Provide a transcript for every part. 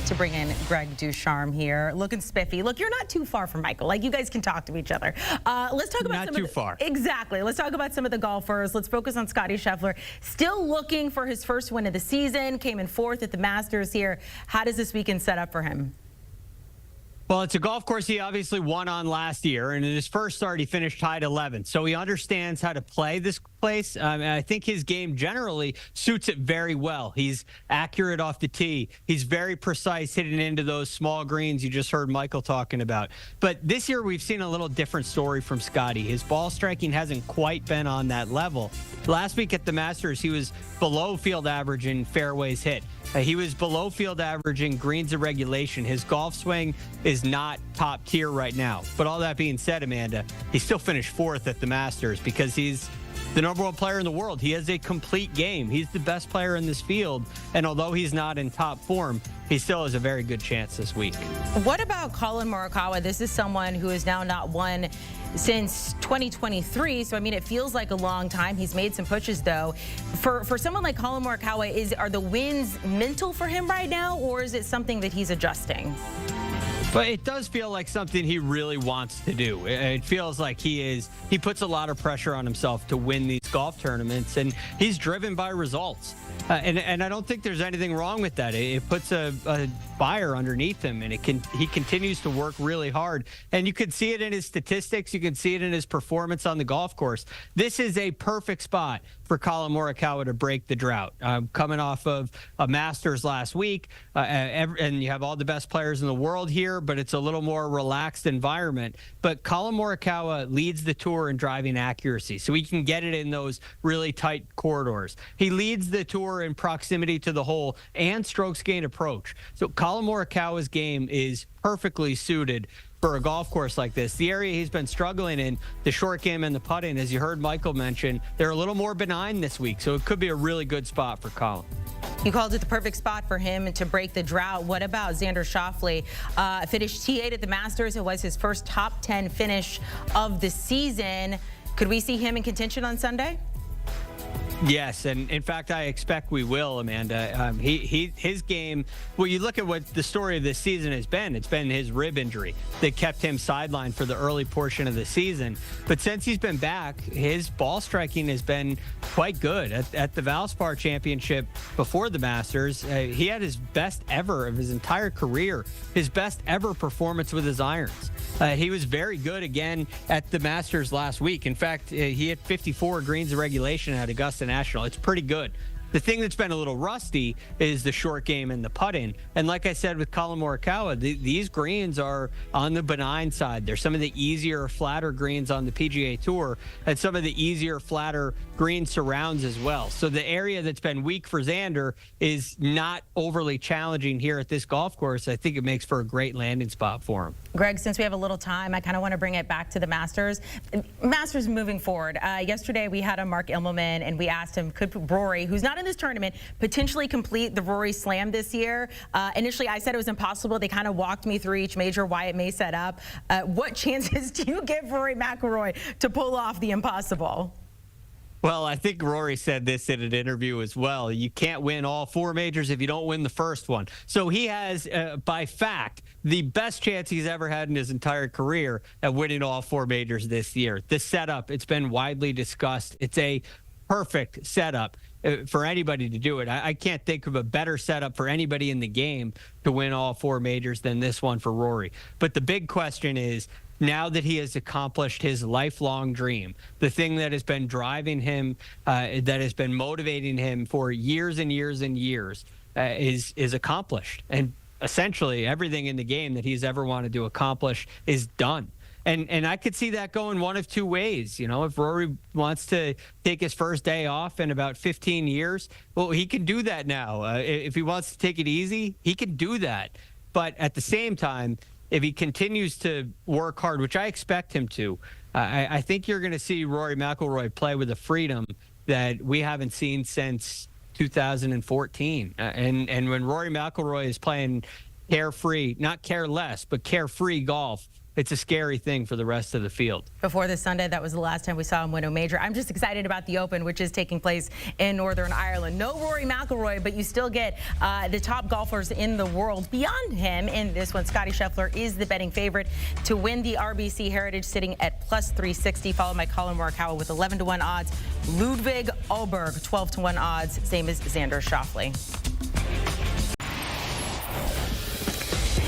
to bring in Greg Ducharme here, looking spiffy. Look, you're not too far from Michael. Like, you guys can talk to each other. Let's talk about not too far. Exactly. Let's talk about some of the golfers. Let's focus on Scottie Scheffler. Still looking for his first win of the season. Came in fourth at the Masters here. How does this weekend set up for him? Well, it's a golf course he obviously won on last year, and in his first start, he finished tied 11th. So he understands how to play this place. I think his game generally suits it very well. He's accurate off the tee. He's very precise hitting into those small greens you just heard Michael talking about. But this year, we've seen a little different story from Scottie. His ball striking hasn't quite been on that level. Last week at the Masters, he was below field average in fairways hit. He was below field average in greens of regulation. His golf swing is not top tier right now. But all that being said, Amanda, he still finished fourth at the Masters because he's the #1 player in the world. He has a complete game. He's the best player in this field. And although he's not in top form, he still has a very good chance this week. What about Collin Morikawa? This is someone who has now not won since 2023, so I mean, it feels like a long time. He's made some pushes, though. For someone like Collin Morikawa, are the wins mental for him right now, or is it something that he's adjusting? But it does feel like something he really wants to do. It feels like he puts a lot of pressure on himself to win these golf tournaments, and he's driven by results. And I don't think there's anything wrong with that. It puts a fire underneath him, and he continues to work really hard. And you can see it in his statistics. You can see it in his performance on the golf course. This is a perfect spot for Collin Morikawa to break the drought. Coming off of a Masters last week, and you have all the best players in the world here, but it's a little more relaxed environment. But Collin Morikawa leads the tour in driving accuracy, so he can get it in those really tight corridors. He leads the tour in proximity to the hole and strokes gained approach. So Collin Morikawa's game is perfectly suited for a golf course like this. The area he's been struggling in, the short game and the putting, as you heard Michael mention, they're a little more benign this week, so it could be a really good spot for Collin. You called it the perfect spot for him to break the drought. What about Xander Schauffele? Finished T8 at the Masters. It was his first top 10 finish of the season. Could we see him in contention on Sunday? Yes, and in fact, I expect we will, Amanda. His game, well, you look at what the story of this season has been. It's been his rib injury that kept him sidelined for the early portion of the season. But since he's been back, his ball striking has been quite good. At the Valspar Championship before the Masters, he had his best ever of his entire career, his best ever performance with his irons. He was very good again at the Masters last week. In fact, he hit 54 greens of regulation at Augusta National. It's pretty good. The thing that's been a little rusty is the short game and the putting. And like I said with Collin Morikawa, these greens are on the benign side. They're some of the easier, flatter greens on the PGA Tour and some of the easier, flatter green surrounds as well. So the area that's been weak for Xander is not overly challenging here at this golf course. I think it makes for a great landing spot for him. Greg, since we have a little time, I kind of want to bring it back to the Masters. Masters moving forward. Yesterday we had a Mark Immelman, and we asked him, could Rory, who's not in this tournament, potentially complete the Rory Slam this year? Initially, I said it was impossible. They kind of walked me through each major, why it may set up. What chances do you give Rory McIlroy to pull off the impossible? Well, I think Rory said this in an interview as well. You can't win all 4 majors if you don't win the first one. So he has, by fact, the best chance he's ever had in his entire career at winning all 4 majors this year. The setup, it's been widely discussed. It's a perfect setup for anybody to do it. I can't think of a better setup for anybody in the game to win all 4 majors than this one for Rory. But the big question is, now that he has accomplished his lifelong dream, the thing that has been driving him, that has been motivating him for years and years and years, is accomplished. And essentially everything in the game that he's ever wanted to accomplish is done. And I could see that going one of 2 ways. You know, if Rory wants to take his first day off in about 15 years, well, he can do that now. If he wants to take it easy, he can do that. But at the same time, if he continues to work hard, which I expect him to, I think you're going to see Rory McIlroy play with a freedom that we haven't seen since 2014. And when Rory McIlroy is playing carefree, not careless, but carefree golf, it's a scary thing for the rest of the field. Before this Sunday, that was the last time we saw him win a major. I'm just excited about the Open, which is taking place in Northern Ireland. No Rory McIlroy, but you still get the top golfers in the world beyond him in this one. Scottie Scheffler is the betting favorite to win the RBC Heritage, sitting at plus 360, followed by Colin Morikawa with 11-1 odds. Ludwig Ahlberg, 12-1 odds, same as Xander Schauffele.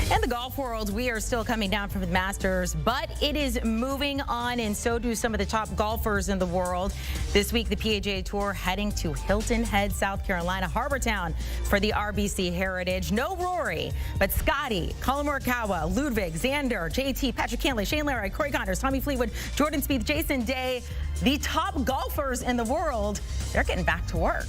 In the golf world, we are still coming down from the Masters, but it is moving on, and so do some of the top golfers in the world. This week, the PGA Tour heading to Hilton Head, South Carolina, Harbor Town for the RBC Heritage. No Rory, but Scottie, Colin Morikawa, Ludwig, Xander, JT, Patrick Cantlay, Shane Lowry, Corey Connors, Tommy Fleetwood, Jordan Spieth, Jason Day, the top golfers in the world, they're getting back to work.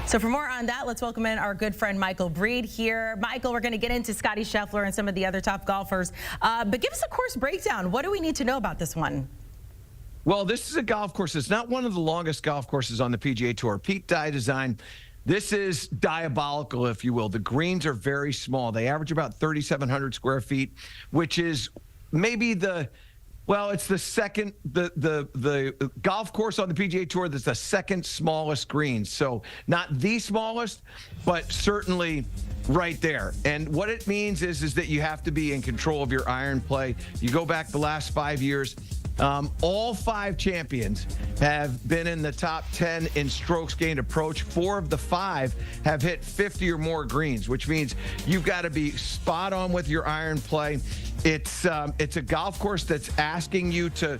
So for more on that, let's welcome in our good friend Michael Breed here. Michael, we're going to get into Scottie Scheffler and some of the other top golfers. But give us a course breakdown. What do we need to know about this one? Well, this is a golf course. It's not one of the longest golf courses on the PGA Tour. Pete Dye design. This is diabolical, if you will. The greens are very small. They average about 3,700 square feet, which is maybe it's the second, the golf course on the PGA Tour that's the second smallest green. So not the smallest, but certainly right there. And what it means is that you have to be in control of your iron play. You go back the last 5 years, all 5 champions have been in the top 10 in strokes gained approach. 4 of the 5 have hit 50 or more greens, which means you've got to be spot on with your iron play. It's a golf course that's asking you to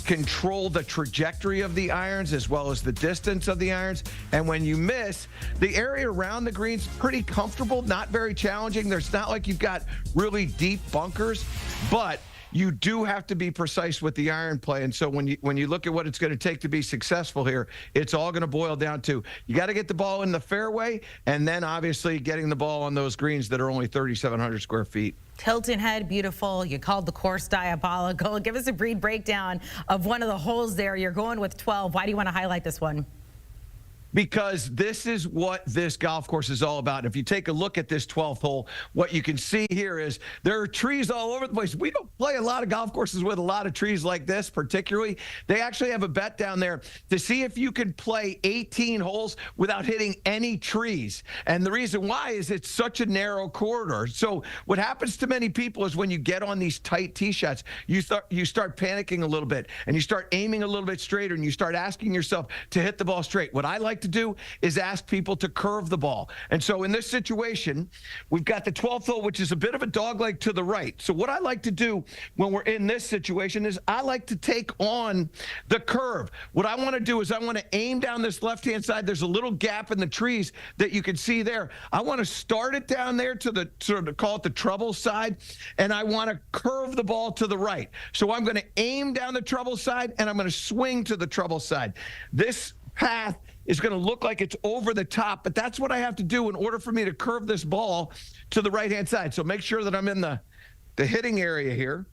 control the trajectory of the irons as well as the distance of the irons. And when you miss, the area around the greens pretty comfortable, not very challenging. There's not like you've got really deep bunkers, but you do have to be precise with the iron play. And so when you look at what it's going to take to be successful here, it's all going to boil down to you got to get the ball in the fairway, and then obviously getting the ball on those greens that are only 3,700 square feet. Hilton Head, beautiful. You called the course diabolical. Give us a brief breakdown of one of the holes there. You're going with 12. Why do you want to highlight this one? Because this is what this golf course is all about. And if you take a look at this 12th hole, what you can see here is there are trees all over the place. We don't play a lot of golf courses with a lot of trees like this, particularly. They actually have a bet down there to see if you can play 18 holes without hitting any trees. And the reason why is it's such a narrow corridor. So what happens to many people is when you get on these tight tee shots, you start panicking a little bit, and you start aiming a little bit straighter, and you start asking yourself to hit the ball straight. What I like to do is ask people to curve the ball. And so in this situation, we've got the 12th hole, which is a bit of a dogleg to the right. So what I like to do when we're in this situation is I like to take on the curve. What I want to do is I want to aim down this left-hand side. There's a little gap in the trees that you can see there. I want to start it down there to the sort of call it the trouble side, and I want to curve the ball to the right. So I'm going to aim down the trouble side, and I'm going to swing to the trouble side. This path is going to look like it's over the top, but that's what I have to do in order for me to curve this ball to the right-hand side. So make sure that I'm in the hitting area here.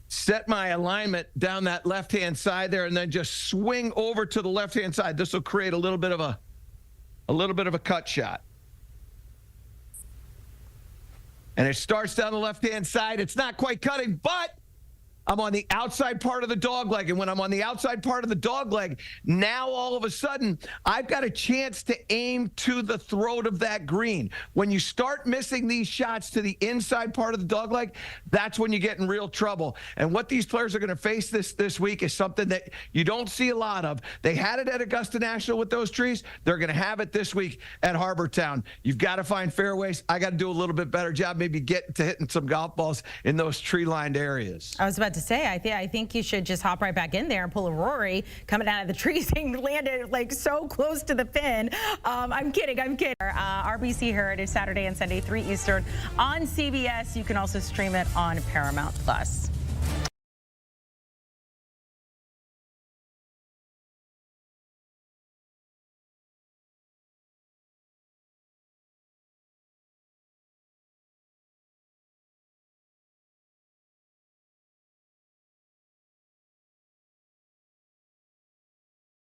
Set my alignment down that left-hand side there, and then just swing over to the left-hand side. This will create a little bit of a cut shot. And it starts down the left-hand side. It's not quite cutting, but I'm on the outside part of the dogleg, and when I'm on the outside part of the dogleg, now all of a sudden, I've got a chance to aim to the throat of that green. When you start missing these shots to the inside part of the dogleg, that's when you get in real trouble. And what these players are going to face this week is something that you don't see a lot of. They had it at Augusta National with those trees. They're going to have it this week at Harbor Town. You've got to find fairways. I got to do a little bit better job, maybe get to hitting some golf balls in those tree-lined areas. I was about to say, I think you should just hop right back in there and pull a Rory coming out of the trees and landed like so close to the pin. I'm kidding. RBC Heritage Saturday and Sunday, 3 Eastern on CBS. You can also stream it on Paramount Plus.